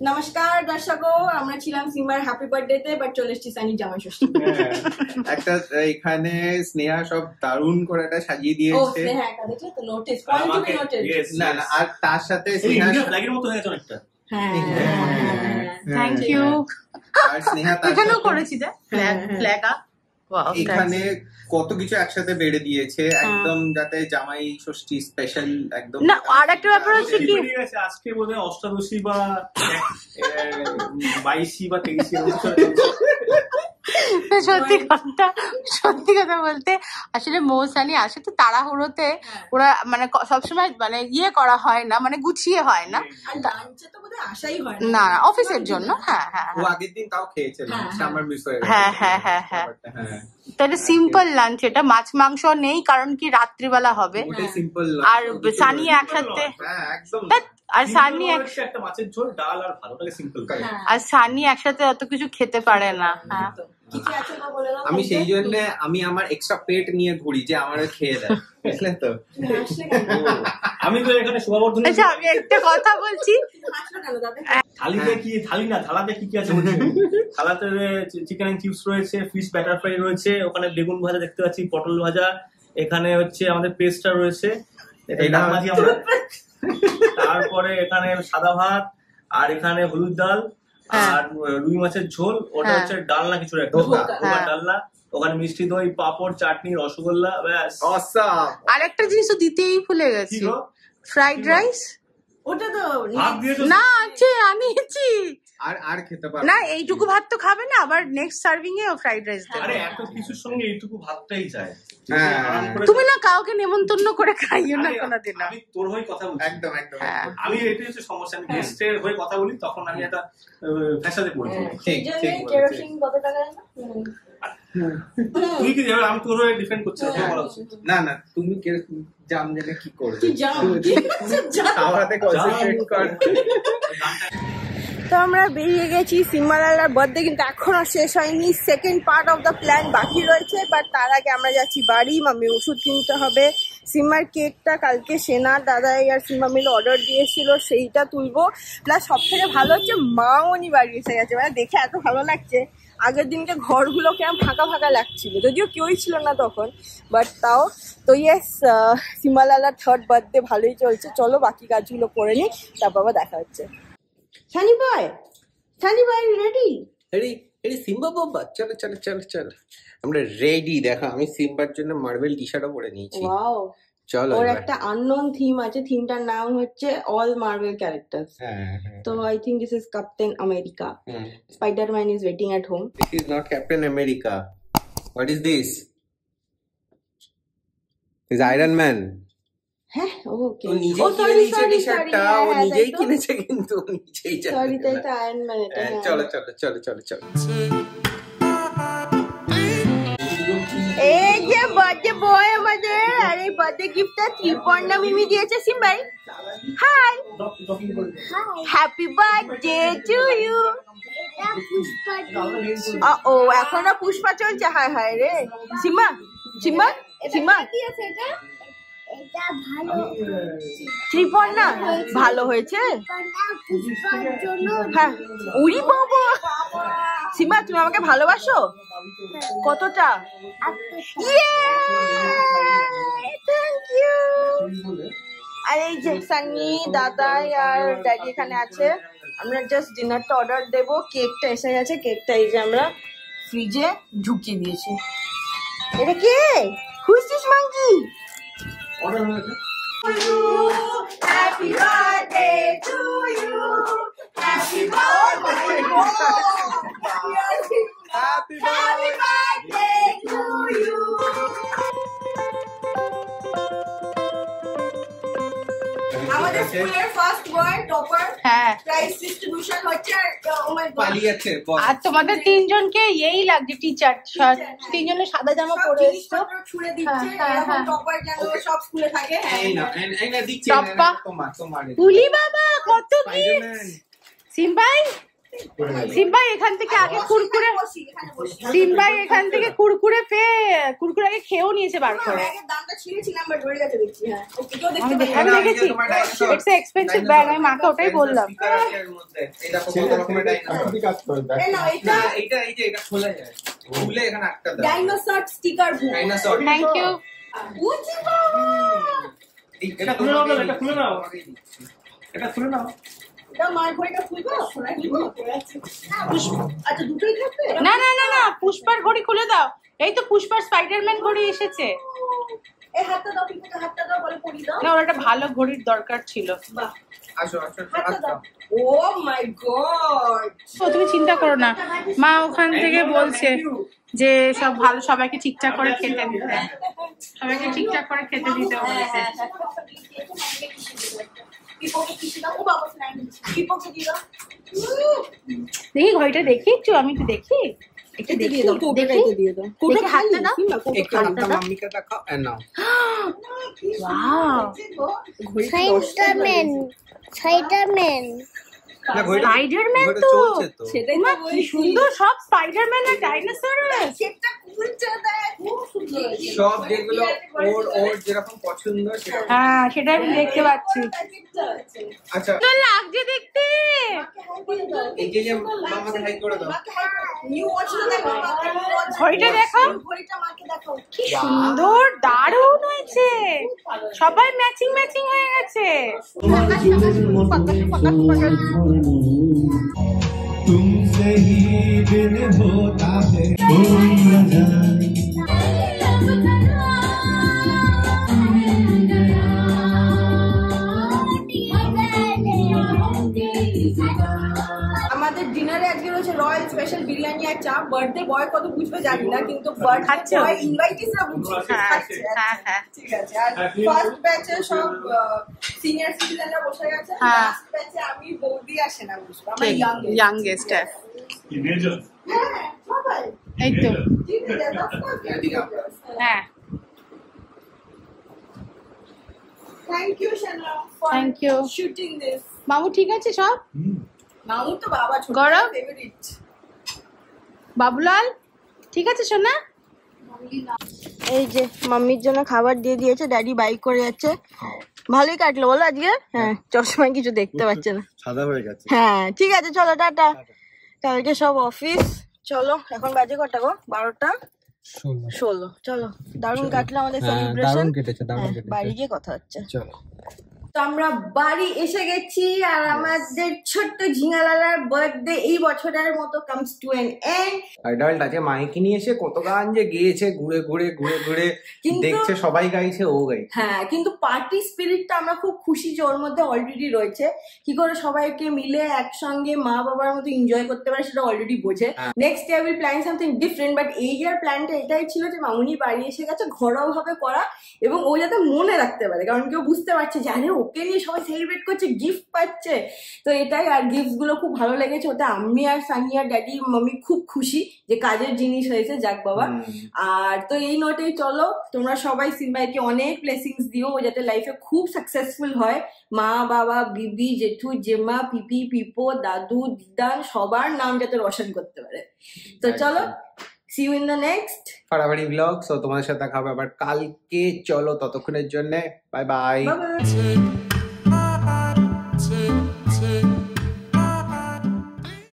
নমস্কার দর্শকো, আমরা ছিলাম সিম্বার হ্যাপি বার্থডেতে, বাট চলে এসেছি সানি জামাই ষষ্ঠী। একটা এখানে স্নেহা সব দারুণ করে একটা সাজিয়ে দিয়েছে। না না, আর তার সাথে স্নেহা ফ্ল্যাগের মতো হয়েছে অনেকটা। Thank you. আর স্নেহা তার এখানেও করেছি দে ফ্ল্যাগা। এখানে কত কিছু একসাথে বেড়ে দিয়েছে একদম, যাতে জামাই ষষ্ঠী স্পেশাল একদম। না, আর একটা ব্যাপার হচ্ছে কি, আজকে বোধহয় অষ্টাদশী বা 22 বা 23 সত্যি কথা বলতে আসলে মৌসানি আসে তো তাড়াহুড়োতে, ওরা মানে সবসময় মানে ইয়ে করা হয় না, মানে গুছিয়ে হয় না, না অফিসের জন্য। হ্যাঁ হ্যাঁ, ও আগের দিন তাও খেয়েছিল, আমার মিস হয়ে গেছে। হ্যাঁ হ্যাঁ হ্যাঁ হ্যাঁ, তাহলে সিম্পল লাঞ্চ, এটা মাছ মাংস নেই, কারণ কি রাত্রিবেলা হবে। আর সানি একসাথে, আর সানি একটা মাছের ঝোল, ডাল আর ভালোটাকে সিম্পল করে, আর সানি একসাথে অত কিছু খেতে পারে না। হ্যাঁ, আমি সেই জন্য আমি আমার এক্সট্রা পেট নিয়ে ঘুরি যে আমার খেয়ে দেয়, বুঝলে তো। আমি তো এখানে শোভাবর্ধন। আচ্ছা, আমি একটা কথা বলছি, থালিতে কি, থালি না থালাতে কি কি আছে? থালাতে চিকেন এন্ড চিপস রয়েছে, ফিশ ব্যাটার ফ্রাই রয়েছে, ওখানে বেগুন ভাজা দেখতে পাচ্ছি, পটল ভাজা, এখানে হচ্ছে আমাদের পেস্টটা রয়েছে, তারপরে এখানে সাদা ভাত, আর এখানে হলুদ ডাল, আর রুই মাছের ঝোল, ওটা হচ্ছে ডালনা কিছু একটা, ডালনা, ওখানে মিষ্টি দই, পাপড়, চাটনি, রসগোল্লা, ব্যাস। আর একটা জিনিস তো দিতেই ভুলে গেছি, ফ্রাইড রাইস। ওটা তো না আছে, আনিয়েছি। আর খেতে পারবে না, এইটুকু ভাত তো খাবে না, আবার নেক্সট সার্ভিং এ ফ্রাইড রাইস দেবে। আরে এত কিছুর সঙ্গে এইটুকু ভাতটাই যায়। তুমি না কাউকে নেমন্তন্ন করে খাইও না কোনোদিন। আমি তোর হয়ে কথা বলছি, একদম একদম। আমি এটাই হচ্ছে সমস্যা, আমি গেস্টের হয়ে কথা বলি, তখন আমি একটা ফ্যাসাদে পড়ি। ঠিক ঠিক কেরোসিন কত টাকা? তুই কি যাবে, আমি তোর হয়ে ডিফেন্ড করছি। না না, তুমি জাম জেনে কি করবে, খাওয়াতে কনসেন্ট্রেট কর। তো আমরা বেরিয়ে গেছি সিম্বালালার বার্থডে, কিন্তু এখনো শেষ হয়নি, second part of the plan বাকি রয়েছে। বাট তার আগে আমরা যাচ্ছি বাড়ি, মামি ওষুধ কিনতে হবে। সিম্বার কেকটা কালকে সেনার দাদাই আর সিম্বা মিলে অর্ডার দিয়েছিল, সেইটা তুলবো। প্লাস সব থেকে ভালো হচ্ছে মামনি বাড়ি এসে গেছে, মানে দেখে এত ভালো লাগছে। আগের দিনকে ঘরগুলো কেমন ফাঁকা ফাঁকা লাগছিল, যদিও কেউই ছিল না তখন, বাট তাও। তো ইয়েস, সিম্বালালার থার্ড বার্থডে ভালোই চলছে। চলো বাকি কাজগুলো করে নিই, তারপর আবার দেখা হচ্ছে। সানি ভাই রেডি? রেডি সিম্বা বাবা, চলো চলো চলো চলো, আমরা রেডি। দেখো আমি সিম্বার জন্য মার্বেল টি শার্টও পরে নিয়েছি। ওয়াও, চলো। ওর একটা আননোন থিম আছে, থিমটার নাম হচ্ছে অল মার্বেল ক্যারেক্টার্স। তো I think this is captain America. Spiderman is waiting at home. This is not captain America. What is this? Is iron man. হ্যাঁ, ওকে। ও নিজেই কিনে নিয়েছে টি শার্টটা, ও নিজেই কিনেছে, কিন্তু নিজেই জানে। সরি, তাই তো আয়রন ম্যান এটা। চলো চলো চলো চলো চলো। এই যে বার্থডে বয় আমাদের, আর এই বার্থডে গিফটটা ত্রিপর্ণা মিমি দিয়েছে সিম্বাই। Hi, happy birthday to you. ও এখনো পুষ্পা চলছে, হায় হায় রে। সিম্বা সিম্বা সিম্বা, ত্রিপর্ণা ভালো হয়েছে। হ্যাঁ, উড়ি বাবা। সিম্বা, তুমি আমাকে ভালোবাসো কতটা? Thank you. আর এই যে সানি, দাদাই আর ড্যাডি এখানে আছে। আমরা জাস্ট ডিনারটা অর্ডার দেবো, কেকটা এসে গেছে। কেকটা এই যে আমরা ফ্রিজে ঢুকিয়ে দিয়েছি। এটা কে? Who's this monkey? অর্ডার হয়েছে। Happy birthday to you. Happy birthday. Happy birthday to you. আমাদের স্কুলের ফার্স্ট ওয়ার্ড টপার, হ্যাঁ, প্রাইজ ডিস্ট্রিবিউশন হচ্ছে। ও মাই গড, পালিয়েছে। আর তোমাদের তিনজনকে এই লাগছে, টিচার তিনজনে সাদা জামা পরে এসছো, ছুড়ে দিচ্ছে। এরকম টপার যেন সব স্কুলে থাকে। এই না এই না দিচ্ছি টপ্পা। তোমার উলি বাবা, কত কি সিম্বাই। সিম্বা এখান থেকে আগে কুরকুরে, সিম্বা এখান থেকে কুরকুরে কুরকুরে আগে খেয়েও নিয়েছে বার করে। আমি দেখেছি ইটস এক্সপেন্সিভ ব্যাগ, আমি মাকে ওটাই বললাম। Dinosaur sticker book, thank you. এটা খুলে নাও, এটা খুলে নাও, এটা খুলে নাও। না না না না, পুষ্পার ঘড়ি খুলে দাও। এই তো পুষ্পার স্পাইডারম্যান ঘড়ি এসেছে। না, ওর একটা ভালো ঘড়ির দরকার ছিল। তুমি চিন্তা করো না, মা ওখান থেকে বলছে যে সব ভালো, সবাইকে ঠিকঠাক করে খেতে দিতে, সবাইকে ঠিকঠাক করে খেতে দিতে বলেছে। দেখি ঘড়িটা দেখি একটু, আমি একটু দেখি, একটু দেখি, দেখি হাতটা দাও, মাম্মিকে দেখাও। নাও, ওয়াও, স্পাইডারম্যান না ঘড়িটা, স্পাইডারম্যান ঘড়িটা তো চলছে তো। সেটাই মা, কি সুন্দর সব স্পাইডারম্যান আর ডাইনোসর। সব যেগুলো ওর ওর যেরকম পছন্দ সেটা। হ্যাঁ, সেটা আমি দেখতে পাচ্ছি। আচ্ছা, তো লাগছে দেখতে। এই যে মামাকে হাই করে দাও। ঘড়িটা দেখো, কি সুন্দর, দারুণ হয়েছে, সবাই ম্যাচিং ম্যাচিং হয়ে গেছে। तुमसे ही दिन होता है कोई न जाने। আমাদের ডিনারে আজকে রয়েছে রয়্যাল স্পেশাল বিরিয়ানি আর চা। বার্থডে বয় কত বুঝবে জানি না, কিন্তু বার্থডে বয় ইনভাইটিসরা বুঝছে। হ্যাঁ হ্যাঁ, ঠিক আছে। আর ফার্স্ট ব্যাচে সব সিনিয়র সিটিজেনরা বসে গেছে, হ্যাঁ। লাস্ট ব্যাচে আমি বৌদি আসে না বুঝবো, আমরা ইয়াং ইয়াংগেস্ট। হ্যাঁ সবাই এই তো, ঠিক আছে। হ্যাঁ, থ্যাংক ইউ শানা for thank you. Shooting this. মামু ঠিক আছে সব? মামু তো বাবা ছোট গৌরব? ফেভারিট। বাবুলাল ঠিক আছে সোনা? এই যে মাম্মির জন্য খাবার দিয়ে দিয়েছে, ড্যাডি বাইক করে যাচ্ছে। ভালোই কাটলো বলো আজকে? হ্যাঁ, চশমায় কিছু দেখতে পাচ্ছে না, সাদা হয়ে গেছে। হ্যাঁ ঠিক আছে, চলো টাটা। কালকে সব অফিস। চলো, এখন বাজে কটা গো? 12:16। চলো, দারুণ কাটলো আমাদের সেলিব্রেশন। দারুণ কেটেছে, দারুণ কেটেছে। বাড়ি গিয়ে কথা হচ্ছে। চলো। তো আমরা বাড়ি এসে গেছি, আর আমাদের ছোট্ট ঝিঙালালার বার্থডে এই বছরের মতো comes to an end. Adult আছে, মাইকে নিয়ে এসে কত গান যে গেয়েছে, ঘুরে ঘুরে ঘুরে ঘুরে কিন্তু- দেখছে সবাই গাইছে, ও গাইছে। হ্যাঁ, কিন্তু পার্টি স্পিরিটটা আমরা খুব খুশি যে ওর মধ্যে অলরেডি রয়েছে। কি করে সবাইকে মিলে একসঙ্গে মা বাবার মতো এনজয় করতে পারে সেটা অলরেডি বোঝে। Next year will plan something different, but এই ইয়ার প্ল্যানটা এটাই ছিল যে মামুনি বাড়ি এসে গেছে, ঘরোয়া ভাবে করা, এবং ও যাতে মনে রাখতে পারে, কারণ কেউ বুঝতে পারছে যে আরে ওকে নিয়ে সবাই সেলিব্রেট করছে, গিফট পাচ্ছে। তো এটাই, আর গিফট গুলো খুব ভালো লেগেছে। ওতে আমি আর সানি আর ড্যাডি মাম্মি খুব খুশি যে কাজের জিনিস হয়েছে, যাক বাবা। আর তো এই নোটেই চলো, তোমরা সবাই সিম্বাইকে অনেক ব্লেসিংস দিও, ও যাতে লাইফে খুব সাকসেসফুল হয়। মা বাবা, বিবি, জেঠু, জেমা, পিপি, পিপো, দাদু, দিদান সবার নাম যাতে রোশন করতে পারে। তো চলো, see you in the next ফাড়াফাড়ি ব্লগ। সো তোমাদের সাথে দেখা হবে আবার কালকে। চলো, ততক্ষণের জন্য বাই বাই। বাই।